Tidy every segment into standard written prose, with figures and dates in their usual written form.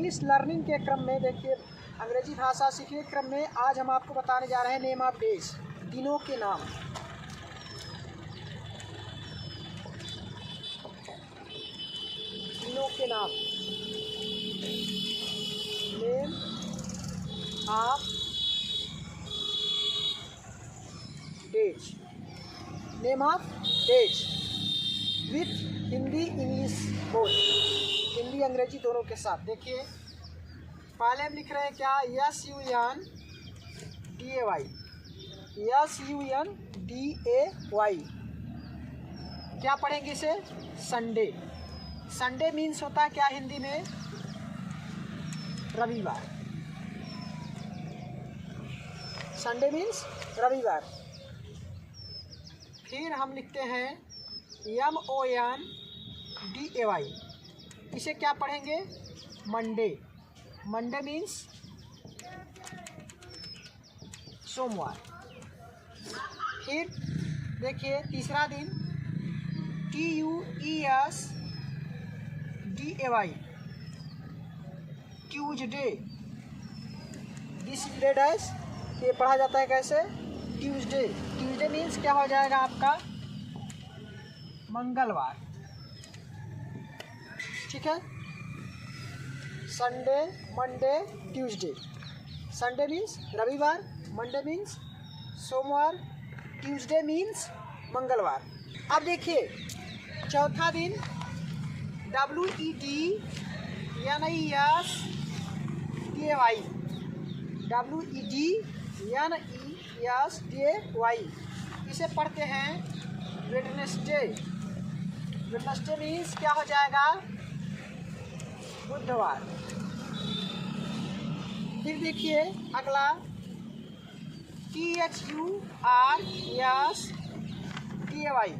English learning के क्रम में देखिए, अंग्रेजी भाषा सीखने के क्रम में आज हम आपको बताने जा रहे हैं नेम ऑफ डेज, दिनों के नाम। दिनों के नाम, name of days, name of days with Hindi English both, Hindi अंग्रेजी दोनों के साथ। देखिए पहले हम लिख रहे हैं क्या, SUNDAY, SUNDAY। क्या पढ़ेंगे इसे, संडे। संडे मीन्स होता है क्या हिंदी में, रविवार। संडे मीन्स रविवार। फिर हम लिखते हैं MONDAY, इसे क्या पढ़ेंगे, मंडे। मंडे मीन्स सोमवार। फिर देखिए तीसरा दिन TUESDAY, Tuesday. This date as, ये पढ़ा जाता है कैसे, ट्यूजडे। ट्यूजडे मीन्स क्या हो जाएगा आपका, मंगलवार। ठीक है, Sunday, Monday, Tuesday. Sunday means रविवार, मंडे मीन्स सोमवार, ट्यूसडे मीन्स मंगलवार। अब देखिए चौथा दिन WEDNESDAY, WEDNESDAY, इसे पढ़ते हैं वेडनेसडे। वेडनेसडे मीन्स क्या हो जाएगा, बुधवार। फिर देखिए अगला THURSDAY, THURSDAY,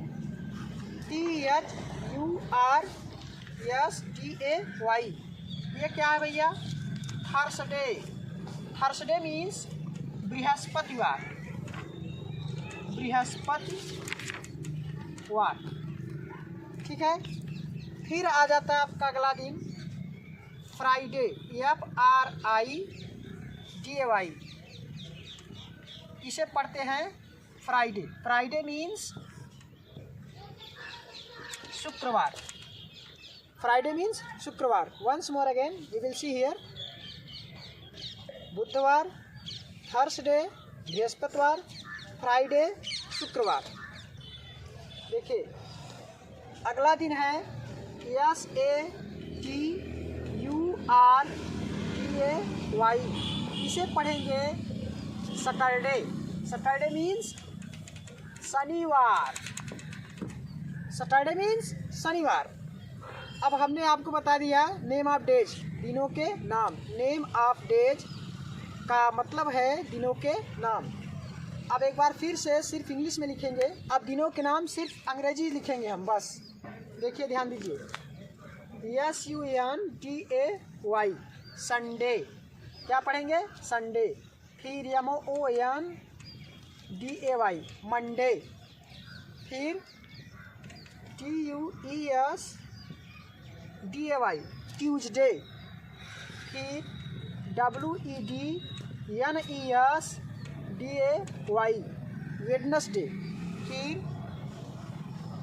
ये क्या है भैया, थर्सडे। थर्सडे मीन्स बृहस्पतिवार, बृहस्पतिवार। ठीक है, फिर आ जाता है आपका अगला दिन फ्राइडे, FRIDAY, इसे पढ़ते हैं फ्राइडे। फ्राइडे मीन्स शुक्रवार। फ्राइडे मीन्स शुक्रवार। Once more again we will see here, बुधवार, थर्सडे बृहस्पतिवार, फ्राइडे शुक्रवार। देखिए अगला दिन है SATURDAY, इसे पढ़ेंगे सैटरडे। सैटरडे मीन्स शनिवार। सैटरडे मीन्स शनिवार। अब हमने आपको बता दिया नेम ऑफ डेज, दिनों के नाम। नेम ऑफ डेज का मतलब है दिनों के नाम। अब एक बार फिर से सिर्फ इंग्लिश में लिखेंगे। अब दिनों के नाम सिर्फ अंग्रेजी लिखेंगे हम बस। देखिए ध्यान दीजिए, SUNDAY, संडे। क्या पढ़ेंगे, संडे। फिर MONDAY, मंडे। फिर TUESDAY, ट्यूजडे। फिर WEDNESDAY, वेडनेसडे। फिर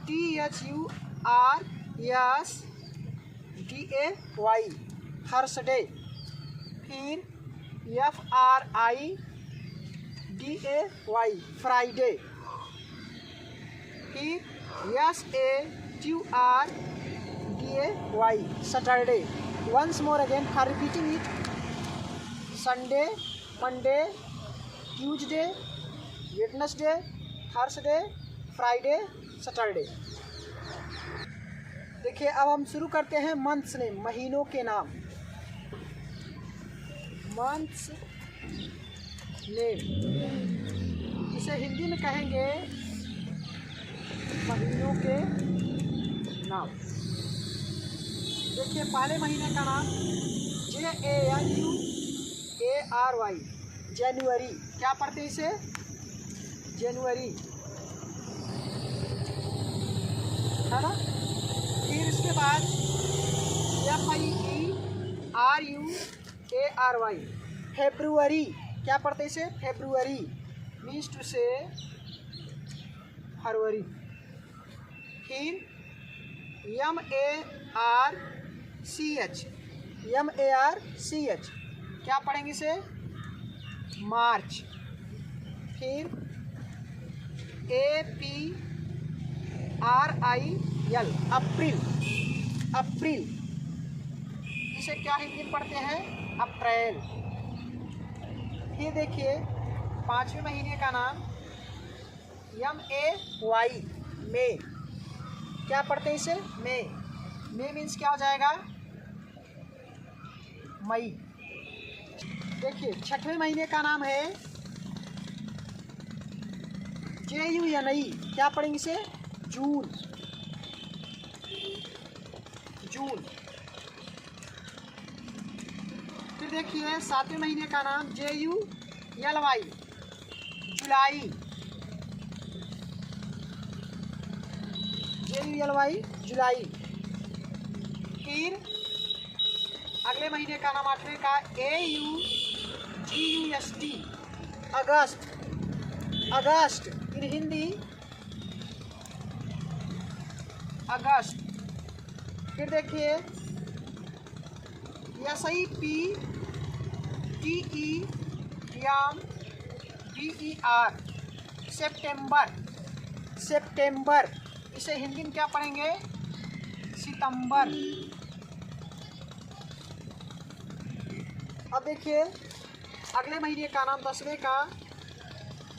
THURSDAY, थर्सडे। फिर FRIDAY, फ्राइडे। फिर SATURDAY, Saturday. Once more again for repeating it, Sunday, Monday, Tuesday, Wednesday, Thursday, Friday, Saturday. देखिए अब हम शुरू करते हैं मंथ्स नेम, महीनों के नाम। मंथ्स नेम, इसे हिंदी में कहेंगे महीनों के नाम। देखिए पहले महीने का नाम JANUARY, जनवरी। क्या पढ़ते हैं इसे, जनवरी, है ना। फिर इसके बाद FEBRUARY, फेब्रुअरी। क्या पढ़ते हैं इसे? फेब्रुअरी मीन्स टू से फरवरी। फिर MARCH, क्या पढ़ेंगे इसे? मार्च। फिर APRIL, अप्रैल, इसे क्या हिंदी में पढ़ते हैं? अप्रैल। फिर देखिए 5वें महीने का नाम MAY, मई, क्या पढ़ते हैं इसे? मई मीन्स क्या हो जाएगा? मई। देखिए 6वें महीने का नाम है JUNE, क्या पढ़ेंगे इसे? जून। फिर देखिए 7वें महीने का नाम JULY, जुलाई। फिर अगले महीने का नाम 8वें का AUGUST, अगस्त इन हिंदी, अगस्त। फिर देखिए SEPTEMBER, सितंबर, इसे हिंदी में क्या पढ़ेंगे? सितंबर। अब देखिए अगले महीने का नाम 10वें का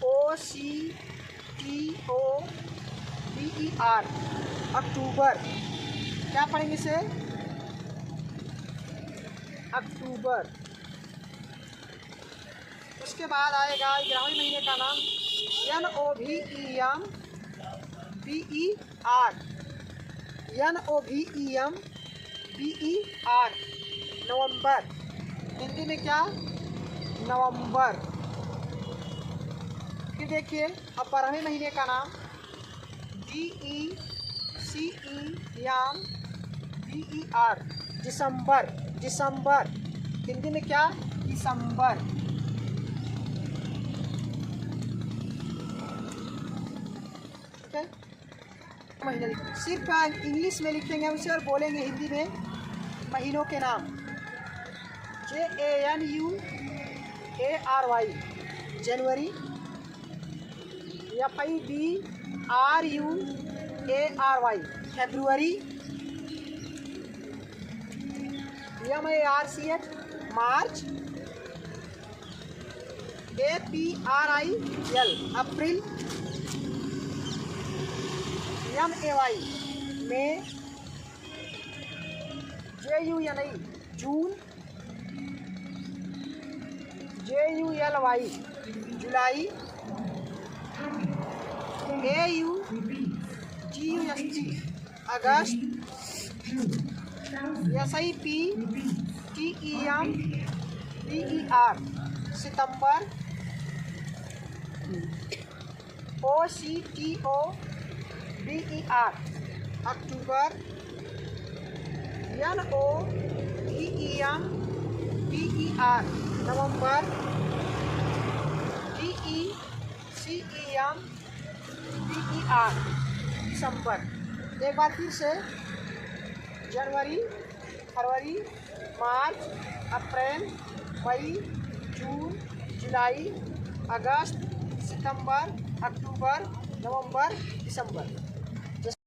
OCTOBER, अक्टूबर, क्या पढ़ेंगे इसे? अक्टूबर। उसके बाद आएगा 11वें महीने का नाम NOVEMBER, नवंबर, हिंदी में क्या? नवंबर। फिर देखिए अब 12वें महीने का नाम DECEMBER, दिसंबर, हिंदी में क्या? दिसंबर। महीने सिर्फ इंग्लिश में लिखेंगे उसे और बोलेंगे हिंदी में महीनों के नाम। JANUARY, जनवरी। FEBRUARY, फरवरी। MARCH, मार्च। APRIL, अप्रैल। MAY, मई। JUNE, जून। JULY, जुलाई। AUGUST, अगस्त। SEPTEMBER, सितंबर। OCTOBER, अक्टूबर। NOVEMBER, नवंबर। DECEMBER, दिसंबर। एक बार फिर से जनवरी, फरवरी, मार्च, अप्रैल, मई, जून, जुलाई, अगस्त, सितंबर, अक्टूबर, नवंबर, दिसंबर।